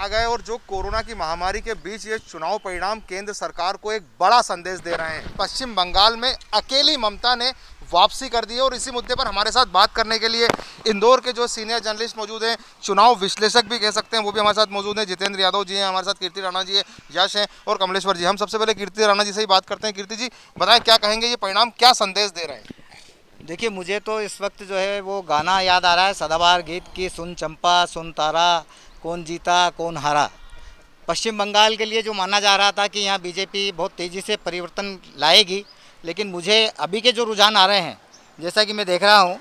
आ गए और जो कोरोना की महामारी के बीच ये चुनाव परिणाम केंद्र सरकार को एक बड़ा संदेश दे रहे हैं। पश्चिम बंगाल में अकेली ममता ने वापसी कर दी है और इसी मुद्दे पर हमारे साथ बात करने के लिए इंदौर के जो सीनियर जर्नलिस्ट मौजूद हैं, चुनाव विश्लेषक भी कह सकते हैं, वो भी हमारे साथ मौजूद हैं। जितेंद्र यादव जी हैं हमारे साथ, कीर्ति राणा जी है, यश हैं और कमलेश्वर जी। हम सबसे पहले कीर्ति राणा जी से ही बात करते हैं। कीर्ति जी, बताएं क्या कहेंगे, ये परिणाम क्या संदेश दे रहे हैं? देखिए, मुझे तो इस वक्त जो है वो गाना याद आ रहा है सदाबहार गीत की, सुन चंपा सुन तारा, कौन जीता कौन हारा। पश्चिम बंगाल के लिए जो माना जा रहा था कि यहाँ बीजेपी बहुत तेज़ी से परिवर्तन लाएगी, लेकिन मुझे अभी के जो रुझान आ रहे हैं, जैसा कि मैं देख रहा हूँ,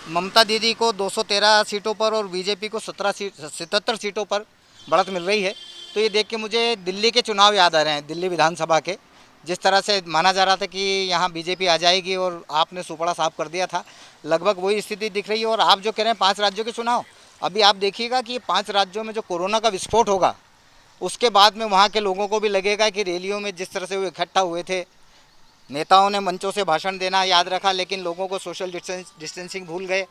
ममता दीदी को 213 सीटों पर और बीजेपी को 77 सीटों पर बढ़त मिल रही है। तो ये देख के मुझे दिल्ली के चुनाव याद आ रहे हैं, दिल्ली विधानसभा के। जिस तरह से माना जा रहा था कि यहाँ बीजेपी आ जाएगी और आपने सुपड़ा साफ कर दिया था, लगभग वही स्थिति दिख रही है। और आप जो कह रहे हैं 5 राज्यों के चुनाव, अभी आप देखिएगा कि 5 राज्यों में जो कोरोना का विस्फोट होगा, उसके बाद में वहाँ के लोगों को भी लगेगा कि रैलियों में जिस तरह से वो इकट्ठा हुए थे, नेताओं ने मंचों से भाषण देना याद रखा, लेकिन लोगों को सोशल डिस्टेंसिंग भूल गए।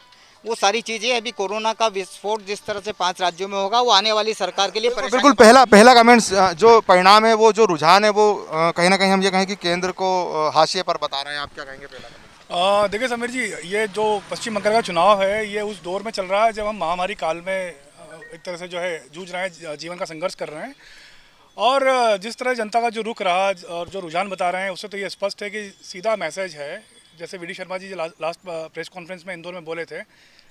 वो सारी चीज़ें अभी कोरोना का विस्फोट जिस तरह से 5 राज्यों में होगा, वो आने वाली सरकार के लिए बिल्कुल पहला कमेंट्स जो परिणाम है, वो जो रुझान है, वो कहीं ना कहीं हम ये कहें कि केंद्र को हाशिए पर बता रहे हैं। आप क्या कहेंगे पहला? देखिए समीर जी, ये जो पश्चिम बंगाल का चुनाव है, ये उस दौर में चल रहा है जब हम महामारी काल में एक तरह से जो है जूझ रहे हैं, जीवन का संघर्ष कर रहे हैं। और जिस तरह जनता का जो रुख रहा और जो रुझान बता रहे हैं, उससे तो ये स्पष्ट है कि सीधा मैसेज है। जैसे V D Sharma ji last press conference में इंदौर में बोले थे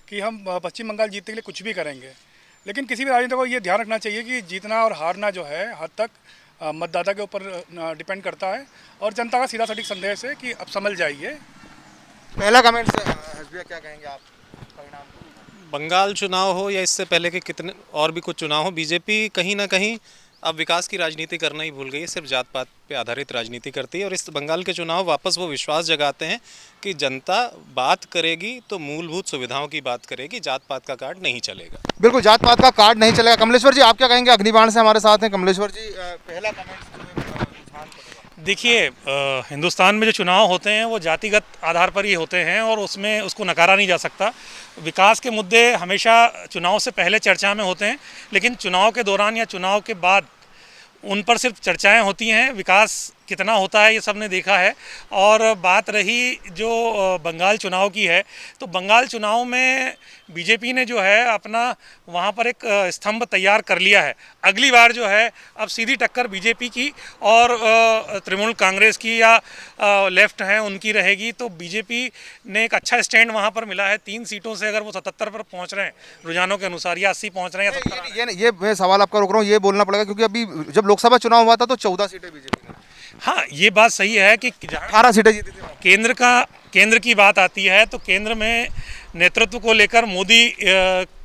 कि हम पश्चिम बंगाल जीतने के लिए कुछ भी करेंगे, लेकिन किसी भी राजनेता को ये ध्यान रखना चाहिए कि जीतना और हारना जो है हद तक मतदाता के ऊपर डिपेंड करता है। और जनता का सीधा सटीक संदेश है कि अब समझ जाइए। पहला कमेंट क्या कहेंगे आप परिणाम? बंगाल चुनाव हो या इससे पहले के कितने और भी कुछ चुनाव हो, बीजेपी कहीं ना कहीं अब विकास की राजनीति करना ही भूल गई है, सिर्फ जात पात पे आधारित राजनीति करती है। और इस बंगाल के चुनाव वापस वो विश्वास जगाते हैं कि जनता बात करेगी तो मूलभूत सुविधाओं की बात करेगी, जात पात का कार्ड नहीं चलेगा। बिल्कुल, जात पात का कार्ड नहीं चलेगा। कमलेश्वर जी, आप क्या कहेंगे? अग्निबाण से हमारे साथ हैं कमलेश्वर जी। पहला कमेंट देखिए, हिंदुस्तान में जो चुनाव होते हैं वो जातिगत आधार पर ही होते हैं और उसमें उसको नकारा नहीं जा सकता। विकास के मुद्दे हमेशा चुनाव से पहले चर्चा में होते हैं, लेकिन चुनाव के दौरान या चुनाव के बाद उन पर सिर्फ चर्चाएं होती हैं। विकास कितना होता है ये सब ने देखा है। और बात रही जो बंगाल चुनाव की है, तो बंगाल चुनाव में बीजेपी ने जो है अपना वहाँ पर एक स्तंभ तैयार कर लिया है। अगली बार जो है अब सीधी टक्कर बीजेपी की और तृणमूल कांग्रेस की या लेफ्ट है उनकी रहेगी। तो बीजेपी ने एक अच्छा स्टैंड वहाँ पर मिला है। 3 सीटों से अगर वो 77 पर पहुँच रहे हैं रुझानों के अनुसार, या 80 पहुँच रहे हैं या 70। ये मैं सवाल आपका रोक रहा हूँ, ये बोलना पड़ेगा क्योंकि अभी जब लोकसभा चुनाव हुआ था तो 14 सीटें बीजेपी ने। हाँ, ये बात सही है कि 18 सीटें जीती थी। केंद्र की बात आती है तो केंद्र में नेतृत्व को लेकर मोदी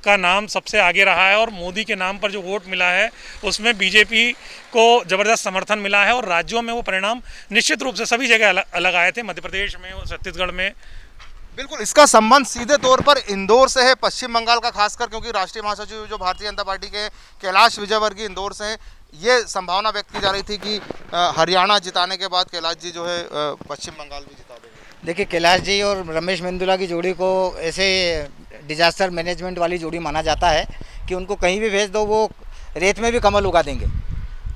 का नाम सबसे आगे रहा है और मोदी के नाम पर जो वोट मिला है उसमें बीजेपी को ज़बरदस्त समर्थन मिला है। और राज्यों में वो परिणाम निश्चित रूप से सभी जगह अलग आए थे, मध्य प्रदेश में, छत्तीसगढ़ में। बिल्कुल, इसका संबंध सीधे तौर पर इंदौर से है, पश्चिम बंगाल का खासकर, क्योंकि राष्ट्रीय महासचिव जो भारतीय जनता पार्टी के कैलाश विजयवर्गीय इंदौर से हैं। ये संभावना व्यक्त की जा रही थी कि हरियाणा जिताने के बाद कैलाश जी जो है पश्चिम बंगाल भी जिता देंगे। देखिए, कैलाश जी और रमेश मेंदुला की जोड़ी को ऐसे डिजास्टर मैनेजमेंट वाली जोड़ी माना जाता है कि उनको कहीं भी भेज दो वो रेत में भी कमल उगा देंगे।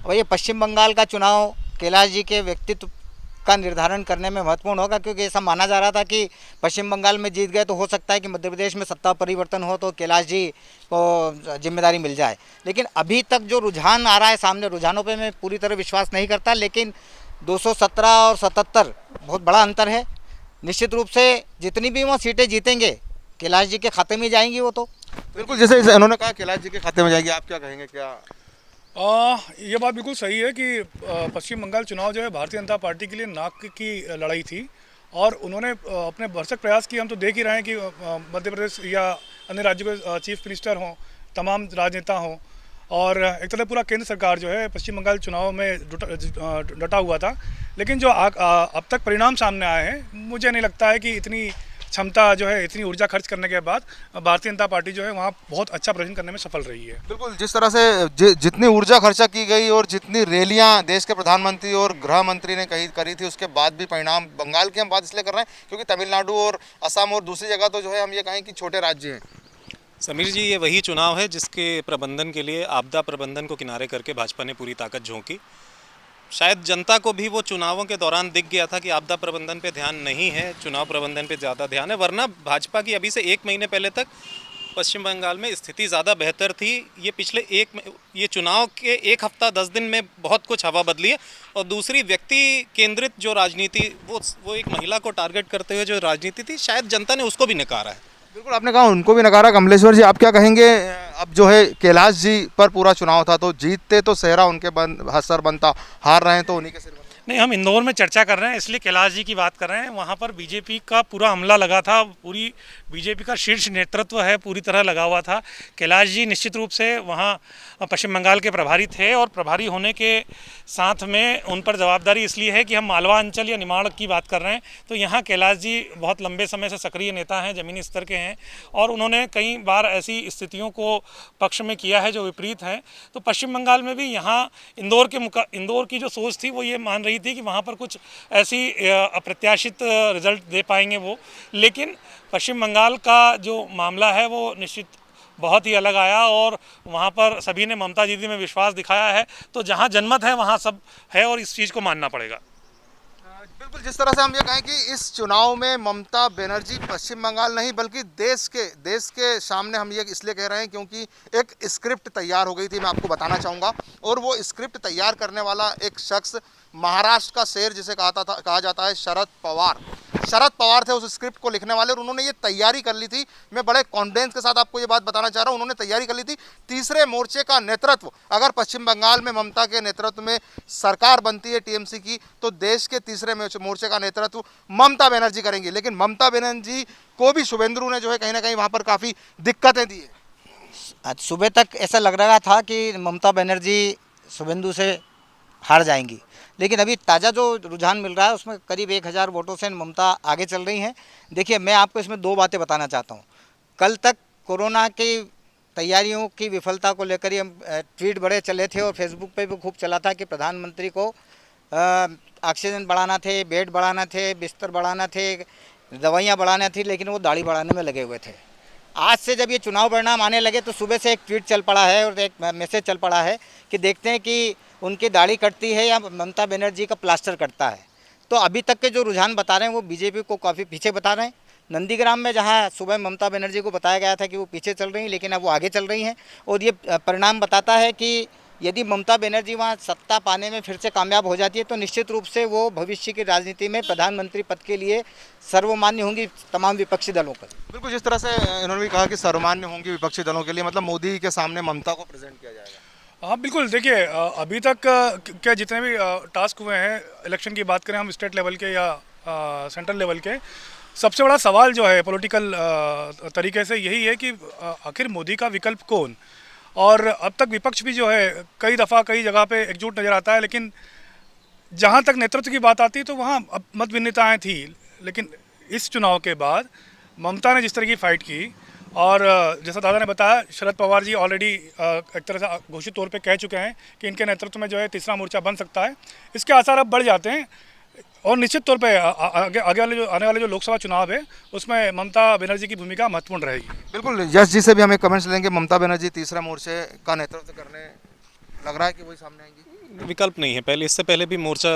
और ये पश्चिम बंगाल का चुनाव कैलाश जी के व्यक्तित्व का निर्धारण करने में महत्वपूर्ण होगा, क्योंकि ऐसा माना जा रहा था कि पश्चिम बंगाल में जीत गए तो हो सकता है कि मध्य प्रदेश में सत्ता परिवर्तन हो तो कैलाश जी को जिम्मेदारी मिल जाए। लेकिन अभी तक जो रुझान आ रहा है सामने, रुझानों पे मैं पूरी तरह विश्वास नहीं करता, लेकिन 217 और 77 बहुत बड़ा अंतर है। निश्चित रूप से जितनी भी वो सीटें जीतेंगे कैलाश जी के खाते में जाएंगी वो तो। बिल्कुल, जैसे इन्होंने कहा कैलाश जी के खाते में जाएगी, आप क्या कहेंगे? क्या ये बात बिल्कुल सही है कि पश्चिम बंगाल चुनाव जो है भारतीय जनता पार्टी के लिए नाक की लड़ाई थी और उन्होंने अपने भरसक प्रयास किए। हम तो देख ही रहे हैं कि मध्य प्रदेश या अन्य राज्यों के चीफ मिनिस्टर हों, तमाम राजनेता हों, और एक तरह पूरा केंद्र सरकार जो है पश्चिम बंगाल चुनाव में डटा हुआ था। लेकिन जो अब तक परिणाम सामने आए हैं, मुझे नहीं लगता है कि इतनी क्षमता जो है, इतनी ऊर्जा खर्च करने के बाद भारतीय जनता पार्टी जो है वहाँ बहुत अच्छा प्रदर्शन करने में सफल रही है। बिल्कुल, जिस तरह से जितनी ऊर्जा खर्चा की गई और जितनी रैलियां देश के प्रधानमंत्री और गृह मंत्री ने करी थी, उसके बाद भी परिणाम बंगाल की हम बात इसलिए कर रहे हैं क्योंकि तमिलनाडु और असम और दूसरी जगह तो जो है हम ये कहें कि छोटे राज्य हैं। समीर जी, ये वही चुनाव है जिसके प्रबंधन के लिए आपदा प्रबंधन को किनारे करके भाजपा ने पूरी ताकत झोंकी। शायद जनता को भी वो चुनावों के दौरान दिख गया था कि आपदा प्रबंधन पे ध्यान नहीं है, चुनाव प्रबंधन पे ज़्यादा ध्यान है। वरना भाजपा की अभी से 1 महीने पहले तक पश्चिम बंगाल में स्थिति ज़्यादा बेहतर थी। ये चुनाव के 1 हफ्ता 10 दिन में बहुत कुछ हवा बदली है। और दूसरी, व्यक्ति केंद्रित जो राजनीति, वो एक महिला को टारगेट करते हुए जो राजनीति थी, शायद जनता ने उसको भी नकारा है। बिल्कुल, आपने कहा उनको भी नकारा। कमलेश्वर जी, आप क्या कहेंगे? अब जो है कैलाश जी पर पूरा चुनाव था, तो जीतते तो सेहरा उनके सर बनता, हार रहे हैं तो उन्हीं के सिर बनता। नहीं, हम इंदौर में चर्चा कर रहे हैं इसलिए कैलाश जी की बात कर रहे हैं। वहाँ पर बीजेपी का पूरा हमला लगा था, पूरी बीजेपी का शीर्ष नेतृत्व है पूरी तरह लगा हुआ था। कैलाश जी निश्चित रूप से वहाँ पश्चिम बंगाल के प्रभारी थे, और प्रभारी होने के साथ में उन पर जवाबदारी इसलिए है कि हम मालवा अंचल या निमाड़ की बात कर रहे हैं, तो यहाँ कैलाश जी बहुत लंबे समय से सक्रिय नेता हैं, ज़मीनी स्तर के हैं, और उन्होंने कई बार ऐसी स्थितियों को पक्ष में किया है जो विपरीत हैं। तो पश्चिम बंगाल में भी यहाँ इंदौर की जो सोच थी वो ये मान रही थी कि वहाँ पर कुछ ऐसी अप्रत्याशित रिजल्ट दे पाएंगे वो, लेकिन पश्चिम बंगाल का जो मामला है वो निश्चित बहुत ही अलग आया, और वहाँ पर सभी ने ममता दीदी में विश्वास दिखाया है। तो जहाँ जनमत है वहाँ सब है, और इस चीज़ को मानना पड़ेगा। बिल्कुल, जिस तरह से हम ये कहें कि इस चुनाव में ममता बनर्जी पश्चिम बंगाल नहीं बल्कि देश के सामने हम ये इसलिए कह रहे हैं क्योंकि एक स्क्रिप्ट तैयार हो गई थी, मैं आपको बताना चाहूँगा। और वो स्क्रिप्ट तैयार करने वाला एक शख्स महाराष्ट्र का शेर जिसे कहा जाता है शरद पवार थे उस स्क्रिप्ट को लिखने वाले, और उन्होंने ये तैयारी कर ली थी। मैं बड़े कॉन्फिडेंस के साथ आपको ये बात बताना चाह रहा हूँ, उन्होंने तैयारी कर ली थी। तीसरे मोर्चे का नेतृत्व अगर पश्चिम बंगाल में ममता के नेतृत्व में सरकार बनती है टीएमसी की, तो देश के तीसरे मोर्चे का नेतृत्व ममता बनर्जी करेंगी। लेकिन ममता बनर्जी को भी शुभेंदु ने जो है कहीं ना कहीं वहाँ पर काफ़ी दिक्कतें दी है। आज सुबह तक ऐसा लग रहा था कि ममता बनर्जी शुभेंदु से हार जाएंगी, लेकिन अभी ताज़ा जो रुझान मिल रहा है उसमें करीब 1000 वोटों से ममता आगे चल रही हैं। देखिए, मैं आपको इसमें 2 बातें बताना चाहता हूँ। कल तक कोरोना की तैयारियों की विफलता को लेकर ही हम ट्वीट बड़े चले थे, और फेसबुक पे भी खूब चला था कि प्रधानमंत्री को ऑक्सीजन बढ़ाना थे, बेड बढ़ाना थे, बिस्तर बढ़ाना थे, दवाइयाँ बढ़ाना थी, लेकिन वो दाढ़ी बढ़ाने में लगे हुए थे। आज से जब ये चुनाव परिणाम आने लगे तो सुबह से एक ट्वीट चल पड़ा है और एक मैसेज चल पड़ा है कि देखते हैं कि उनकी दाढ़ी कटती है या ममता बनर्जी का प्लास्टर कटता है। तो अभी तक के जो रुझान बता रहे हैं वो बीजेपी को काफ़ी पीछे बता रहे हैं। नंदीग्राम में जहां सुबह ममता बनर्जी को बताया गया था कि वो पीछे चल रही हैं, लेकिन अब वो आगे चल रही हैं, और ये परिणाम बताता है कि यदि ममता बनर्जी वहाँ सत्ता पाने में फिर से कामयाब हो जाती है तो निश्चित रूप से वो भविष्य की राजनीति में प्रधानमंत्री पद के लिए सर्वमान्य होंगी तमाम विपक्षी दलों पर। बिल्कुल, जिस तरह से इन्होंने भी कहा कि सर्वमान्य होंगी विपक्षी दलों के लिए, मतलब मोदी के सामने ममता को प्रेजेंट किया जाएगा। हाँ बिल्कुल, देखिए अभी तक क्या जितने भी टास्क हुए हैं, इलेक्शन की बात करें हम स्टेट लेवल के या सेंट्रल लेवल के, सबसे बड़ा सवाल जो है पॉलिटिकल तरीके से यही है कि आखिर मोदी का विकल्प कौन। और अब तक विपक्ष भी जो है कई दफ़ा कई जगह पे एकजुट नज़र आता है, लेकिन जहाँ तक नेतृत्व की बात आती है तो वहाँ अब मत भिन्नताएँ थी। लेकिन इस चुनाव के बाद ममता ने जिस तरह की फ़ाइट की, और जैसा दादा ने बताया, शरद पवार जी ऑलरेडी एक तरह से घोषित तौर पे कह चुके हैं कि इनके नेतृत्व में जो है तीसरा मोर्चा बन सकता है। इसके आसार अब बढ़ जाते हैं, और निश्चित तौर पे आने वाले जो लोकसभा चुनाव है उसमें ममता बनर्जी की भूमिका महत्वपूर्ण रहेगी। बिल्कुल, यश जी से भी हमें कमेंट्स लेंगे। ममता बनर्जी तीसरा मोर्चे का नेतृत्व करने लग रहा है कि वही सामने आएंगी। विकल्प नहीं है। इससे पहले भी मोर्चा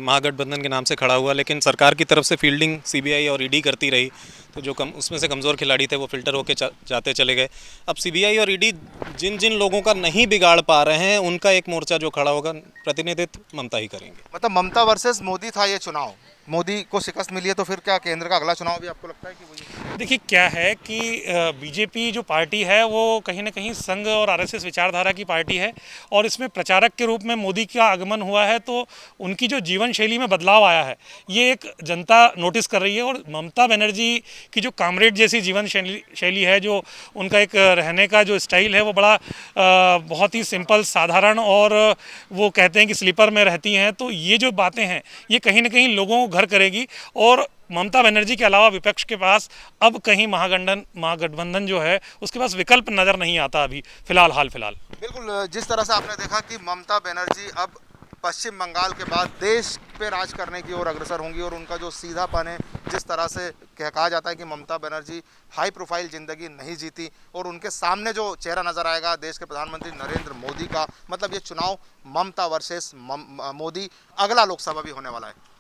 महागठबंधन के नाम से खड़ा हुआ, लेकिन सरकार की तरफ से फील्डिंग सीबीआई और ईडी करती रही, तो जो उसमें से कमज़ोर खिलाड़ी थे वो फिल्टर होके जाते चले गए। अब सीबीआई और ईडी जिन जिन लोगों का नहीं बिगाड़ पा रहे हैं उनका एक मोर्चा जो खड़ा होगा, प्रतिनिधित्व ममता ही करेंगे। मतलब ममता वर्सेस मोदी था ये चुनाव, मोदी को शिकस्त मिली है, तो फिर क्या केंद्र का अगला चुनाव भी आपको लगता है कि वही? देखिए, क्या है कि बीजेपी जो पार्टी है वो कहीं ना कहीं संघ और आरएसएस विचारधारा की पार्टी है, और इसमें प्रचारक के रूप में मोदी का आगमन हुआ है, तो उनकी जो जीवन शैली में बदलाव आया है ये एक जनता नोटिस कर रही है। और ममता बनर्जी की जो कामरेड जैसी जीवन शैली है, जो उनका एक रहने का जो स्टाइल है वो बड़ा बहुत ही सिंपल साधारण, और वो कहते हैं कि स्लीपर में रहती हैं, तो ये जो बातें हैं ये कहीं ना कहीं लोगों को घर करेगी। और ममता बनर्जी के अलावा विपक्ष के पास अब कहीं महागठबंधन जो है उसके पास विकल्प नज़र नहीं आता अभी फिलहाल। बिल्कुल, जिस तरह से आपने देखा कि ममता बनर्जी अब पश्चिम बंगाल के बाद देश पे राज करने की ओर अग्रसर होंगी और उनका जो सीधापन है, जिस तरह से कहा जाता है कि ममता बनर्जी हाई प्रोफाइल ज़िंदगी नहीं जीती और उनके सामने जो चेहरा नज़र आएगा देश के प्रधानमंत्री नरेंद्र मोदी का, मतलब ये चुनाव ममता वर्सेस मोदी अगला लोकसभा भी होने वाला है।